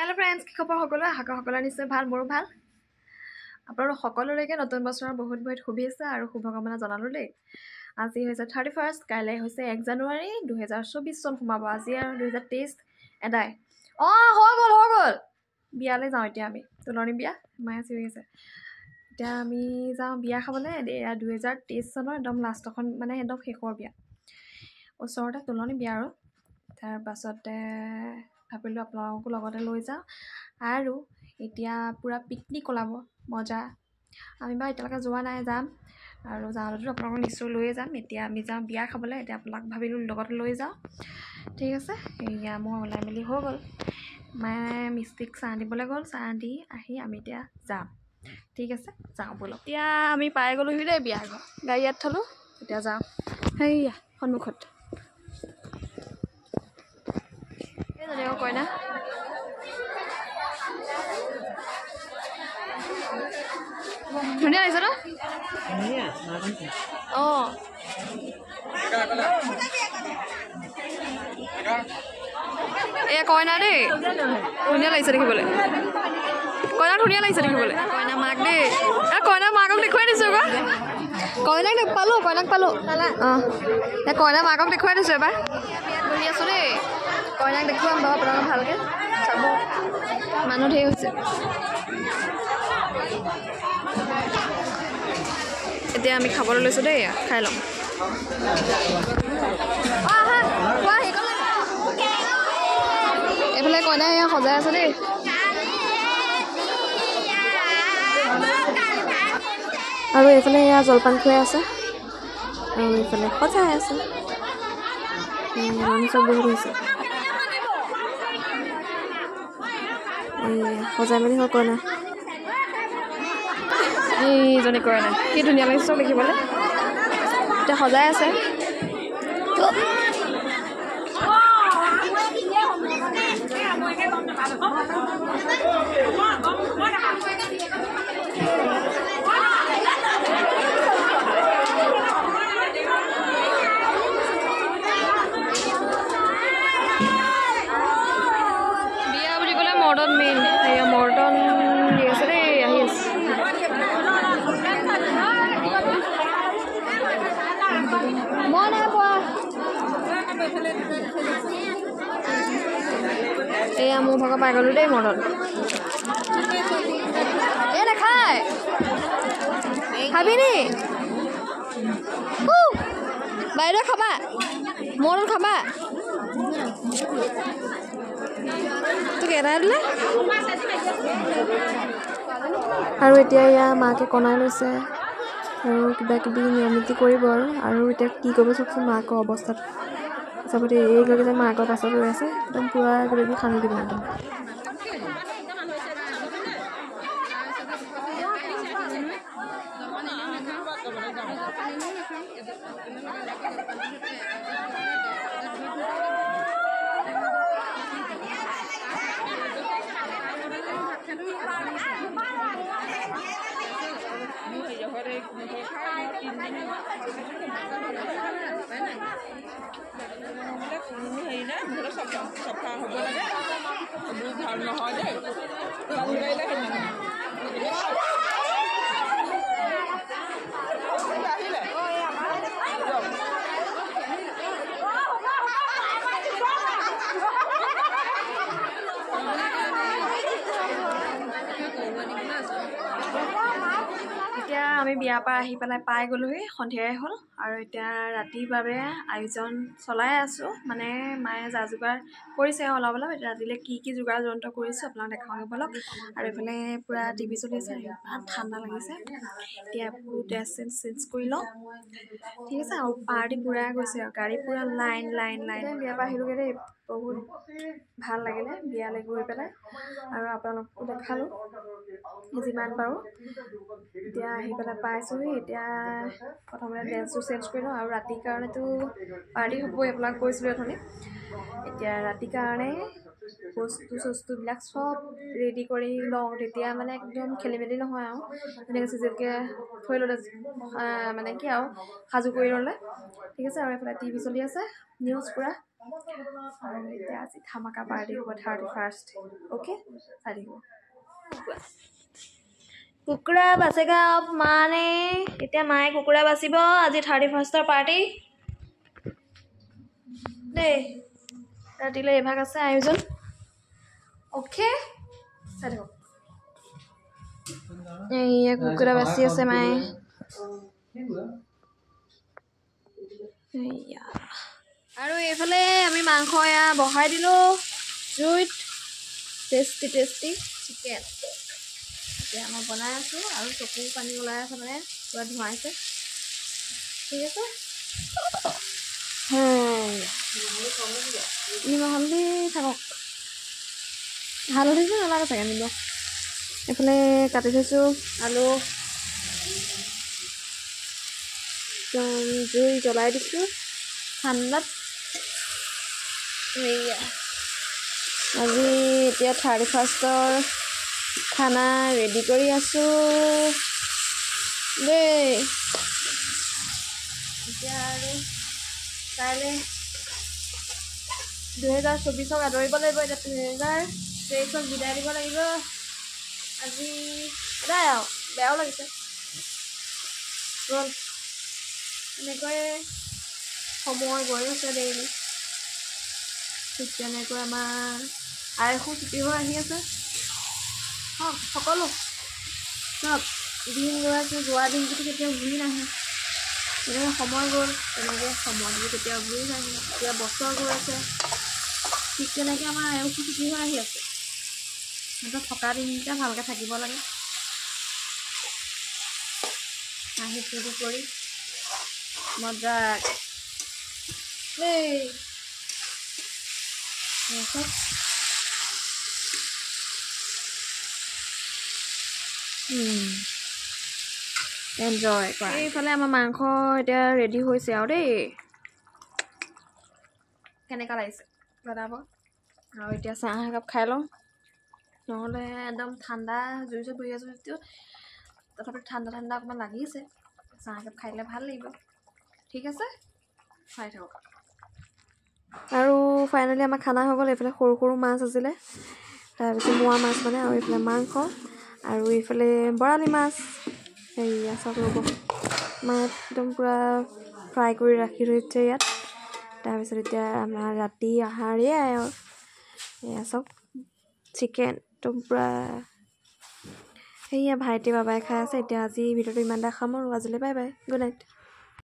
hello friends কি খবৰ সকলোৰে হাকা সকলৰ নিশ্চয় ভাল মোৰো ভাল আপোনালোক সকলোলৈকে নতুন বছৰৰ বহুত বহুত শুভেচ্ছা আৰু শুভকামনা জনালো দেই আজি হৈছে 31st কাইলৈ হৈছে 1 জানুৱাৰী 2024 চন সোমাব আজি আৰু 2023 এদাই হৈ গ'ল বিয়ালৈ যাওঁ এতিয়া আমি তুলনি বিয়া মায়ে চিৰি আছে এতিয়া আমি যাওঁ বিয়া খাবলৈ 2023 চনৰ একদম লাষ্টখন মানে একদম শেষৰ বিয়া ওচৰতে তুলনি বিয়া আৰু তাৰ পাছতে ভাবিলোঁ আপোনালোককো লগতে লৈ যাওঁ আৰু এতিয়া পুৰা পিকনিক ওলাব মজা আমি বা এতিয়ালৈকে যোৱা নাই যাম আৰু যাওঁতেতো আপোনালোকক নিশ্চয় লৈয়ে যাম এতিয়া আমি যাওঁ বিয়া খাবলৈ এতিয়া আপোনাক ভাবিলোঁ লগতে লৈ যাওঁ ঠিক আছে এয়া মই ওলাই মেলি হৈ গ'ল মায়ে মিষ্টিক চাহ দিবলৈ গ'ল চাহ দি আহি আমি এতিয়া যাম ঠিক আছে যাওঁ ব'লক এতিয়া আমি পাই গ'লোহি দেই বিয়া ঘৰ গাড়ী ইয়াত থলোঁ এতিয়া যাওঁ সেইয়া সন্মুখত কইনা ধুনীয়া লাগিছে ন এয়া কইনা দেই ধুনীয়া লাগিছে দেখিবলৈ কইনা ধুনীয়া লাগিছে দেখিবলৈ কইনা মাক দেই কইনা মাকক দেখুৱাই দিছোঁ আকৌ কইনাক পালোঁ কইনা মাকক দেখুৱাই দিছোঁ এবাৰ বহি আছোঁ দেই কইনাক দেখুৱাম বাৰু আপোনালোক ভালকৈ চাব মানুহ ধেৰ হৈছে এতিয়া আমি খাবলৈ লৈছোঁ দেই খাই লওঁ এইফালে কইনা এয়া সজাই আছে দেই আৰু এইফালে এয়া জলপান খুৱাই আছে আৰু এইফালে সজাই আছে মানুহ চব বহুত হৈছে সজাই মেলি হয় কইনা এইজনী কইনা কি ধুনীয়া লাগিছে চব দেখিবলৈ এতিয়া সজাই আছে মৰ্ডন মেইন মৰ্ডন দি আছে দেই আহি আছে মই নাই পোৱা এয়া মোৰ ভাগৰ পাই গ'লো দেই মৰ্ডন এই নাখায় খাবি নি বাইদেউ খাবা মৰ্ডন খাবা তোক এৰাই দিলে আৰু এতিয়া এয়া মাকে কণাই লৈছে আৰু কিবা কিবি নিয়ম নীতি কৰিব আৰু এতিয়া কি কৰিব চাওকচোন মাকৰ অৱস্থাত চাবতে এইগৰাকী যে মাকৰ পাছত ৰৈ আছে একদম পূৰা কিবাকিবি খানি দিব একদম এতিয়া আমি বিয়াৰ পৰা আহি পেলাই পাই গ'লোহি সন্ধিয়াই হ'ল আৰু এতিয়া ৰাতিৰ বাবে আয়োজন চলাই আছোঁ মানে মায়ে যা যোগাৰ কৰিছে অলপ অলপ এতিয়া ৰাতিলৈ কি যোগাৰ যন্ত্ৰ কৰিছে আপোনাক দেখাওঁগৈ ব'লক আৰু এইফালে পূৰা টিভি চলি আছে ইমান ঠাণ্ডা লাগিছে এতিয়া ড্ৰেছ চেঞ্জ কৰি লওঁ ঠিক আছে আৰু পাৰ্টি পূৰা গৈছে আৰু গাড়ী পূৰা লাইন বিয়াৰ পৰা আহিলোগৈ দেই বহুত ভাল লাগিলে বিয়ালৈ গৈ পেলাই আৰু আপোনালোককো দেখালোঁ যিমান পাৰোঁ এতিয়া আহি পেলাই পাইছোঁহি এতিয়া প্ৰথমতে ড্ৰেছটো চেঞ্জ কৰি লওঁ আৰু ৰাতিৰ কাৰণেতো পাৰ্টি হ'বই আপোনাক কৈছিলোঁ অথনি এতিয়া ৰাতিৰ কাৰণে বস্তুবিলাক চব ৰেডি কৰি লওঁ তেতিয়া মানে একদম খেলি মেলি নহয় আৰু তেনেকৈ চিজিলকৈ থৈ ল'লে মানে কি আৰু সাজু কৰি ল'লে ঠিক আছে আৰু এইফালে টিভি চলি আছে নিউজ পূৰা আৰু এতিয়া আজি ধামাকা পাৰ্টি হ'ব 31st অ'কে চাই থাকিব কুকুৰা বাচেগা মানে এতিয়া মায়ে কুকুৰা বাচিব আজি 31st পাৰ্টি দেই ৰাতিলৈ এভাগ আছে আয়োজন অ'কে চাই থাকক এইয়া কুকুৰা বাচি আছে মায়ে এইয়া আৰু এইফালে আমি মাংস এয়া বহাই দিলোঁ জুইত টেষ্টি চিকেন এতিয়া মই বনাই আছোঁ আৰু চকু পানী ওলাই আছে মানে পুৰা ধোঁৱাইছে ঠিক আছে নিমখ হালধি থাকক হালধিটো নালাগে চাগে নিমখ এইফালে কাটি থৈছোঁ আলু জুই জ্বলাই দিছোঁ ঠাণ্ডাত এইয়া আজি এতিয়া 31st খানা ৰেডি কৰি আছোঁ দেই এতিয়া আৰু কাইলৈ 2024ক আদৰিব লাগিব এতিয়া 2023ক বিদায় দিব লাগিব আজি সদায় আৰু বেয়াও লাগিছে গ'ল এনেকৈয়ে সময় গৈ আছে ডেইলি ঠিক তেনেকৈ আমাৰ আয়সো ছুটি হৈ আহি আছে সকলো চব দিন গৈ আছে যোৱা দিনটোতো কেতিয়াও ঘূৰি নাহে তেনেকৈ সময় গ'ল তেনেকৈ সময়টো কেতিয়াও ঘূৰি নাহে এতিয়া বছৰ গৈ আছে ঠিক তেনেকৈ আমাৰ আয়সো ছুটি হৈ আহি আছে সিহঁতৰ থকা দিনকেইটা ভালকৈ থাকিব লাগে হাঁহি ফূৰ্তি কৰি মজাক দেই এনজয় কৰা এইফালে আমাৰ মাংস এতিয়া ৰেডি হৈছে আৰু দেই কেনেকুৱা লাগিছে জনাব আৰু এতিয়া চাহ একাপ খাই লওঁ নহ'লে একদম ঠাণ্ডা জুই চুই বহি আছোঁ যদিও তথাপি ঠাণ্ডা অকণমান লাগিছে চাহ একাপ খাই দিলে ভাল লাগিব ঠিক আছে চাই থাকক আৰু ফাইনেলি আমাৰ খানা হৈ গ'ল এইফালে সৰু মাছ আছিলে তাৰপিছত মোৱা মাছ মানে আৰু এইফালে মাংস আৰু এইফালে বৰালি মাছ সেয়া চব ৰ'ব মায়ে একদম পূৰা ফ্ৰাই কৰি ৰাখি থৈছে ইয়াত তাৰপিছত এতিয়া আমাৰ ৰাতি আহাৰ এয়াই আৰু এয়া চব চিকেন একদম পূৰা সেয়া ভাইটি বাবাই খাই আছে এতিয়া আজি ভিডিঅ'টো ইমান এটা খাম আৰু আজিলৈ বাই বাই গুড নাইট